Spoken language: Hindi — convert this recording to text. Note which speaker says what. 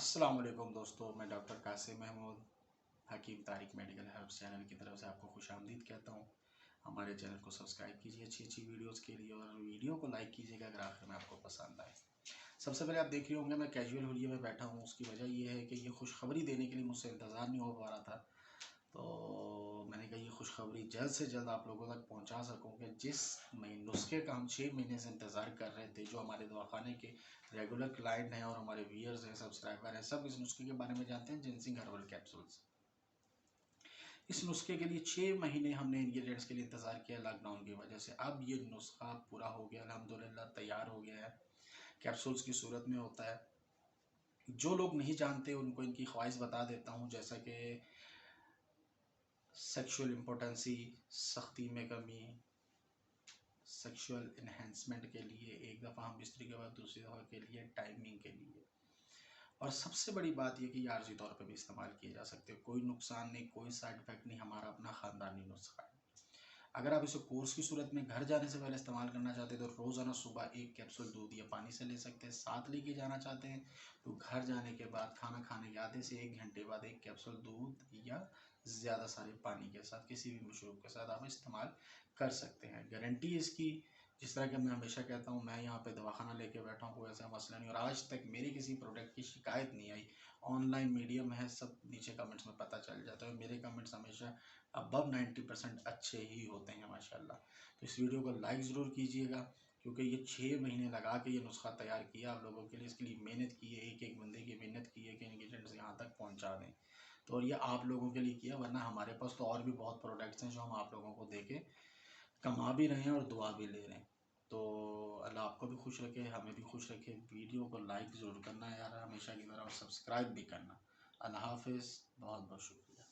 Speaker 1: अस्सलाम वालेकुम दोस्तों, मैं डॉक्टर कासिम महमूद हकीम तारिक मेडिकल हेल्प चैनल की तरफ से आपको खुशामदीद कहता हूँ। हमारे चैनल को सब्सक्राइब कीजिए अच्छी अच्छी वीडियोस के लिए और वीडियो को लाइक कीजिएगा अगर आखिर में आपको पसंद आए। सबसे पहले आप देख रहे होंगे मैं कैजुअल हुलिये में बैठा हूँ। उसकी वजह ये है कि ये खुशखबरी देने के लिए मुझसे इंतज़ार नहीं हो पा रहा था, तो मैंने कहा ये खुशखबरी जल्द से जल्द आप लोगों तक पहुंचा सकूं कि जिस नुस्खे का हम 6 महीने से इंतज़ार कर रहे थे, जो हमारे दवाखाने के रेगुलर क्लाइंट हैं और हमारे व्यूअर्स हैं, सब्सक्राइबर हैं, सब इस नुस्खे के बारे में जानते हैं, जिनसिंग हर्बल कैप्सूल्स। इस नुस्खे के लिए 6 महीने हमने इंग्रेडिएंट्स के लिए इंतज़ार किया लॉकडाउन की वजह से। अब ये नुस्खा पूरा हो गया, अल्हम्दुलिल्लाह तैयार हो गया है, कैप्सूल्स की सूरत में होता है। जो लोग नहीं जानते उनको इनकी ख्वाहिश बता देता हूँ, जैसा कि सेक्सुअल इम्पोर्टेंसी, सख्ती में कमी, सेक्सुअल इन्हेंसमेंट के लिए, एक दफ़ा हम बिस्तरी के बाद दूसरी दफ़ा के लिए, टाइमिंग के लिए, और सबसे बड़ी बात यह कि ये आर्जी तौर पे भी इस्तेमाल किए जा सकते हैं। कोई नुकसान नहीं, कोई साइड इफ़ेक्ट नहीं, हमारा अपना ख़ानदानी नुस्खा है। अगर आप इसे कोर्स की सूरत में घर जाने से पहले इस्तेमाल करना चाहते हैं तो रोज़ाना सुबह 1 कैप्सूल दूध या पानी से ले सकते हैं। साथ लेके जाना चाहते हैं तो घर जाने के बाद, खाना खाने के आधे से 1 घंटे बाद 1 कैप्सूल दूध या ज़्यादा सारे पानी के साथ, किसी भी मशरूब के साथ आप इस्तेमाल कर सकते हैं। गारंटी इसकी, जिस तरह कि मैं हमेशा कहता हूँ, मैं यहाँ पे दवाखाना लेके बैठा हूँ, कोई ऐसा मसला नहीं और आज तक मेरे किसी प्रोडक्ट की शिकायत नहीं आई। ऑनलाइन मीडियम है, सब नीचे कमेंट्स में पता चल जाता है। मेरे कमेंट्स हमेशा अबव 90% अच्छे ही होते हैं माशाल्लाह। तो इस वीडियो को लाइक ज़रूर कीजिएगा, क्योंकि ये 6 महीने लगा के ये नुस्खा तैयार किया आप लोगों के लिए। इसके लिए मेहनत की है, एक एक बंदे की मेहनत की है कि इंग्रेडिएंट्स यहाँ तक पहुँचा दें। तो और ये आप लोगों के लिए किया, वरना हमारे पास तो और भी बहुत प्रोडक्ट्स हैं जो हम आप लोगों को दे के कमा भी रहे हैं और दुआ भी ले रहे हैं। तो अल्लाह आपको भी खुश रखे, हमें भी खुश रखे। वीडियो को लाइक ज़रूर करना यार, हमेशा की तरह, और सब्सक्राइब भी करना। अल्लाह हाफिज़, बहुत बहुत शुक्रिया।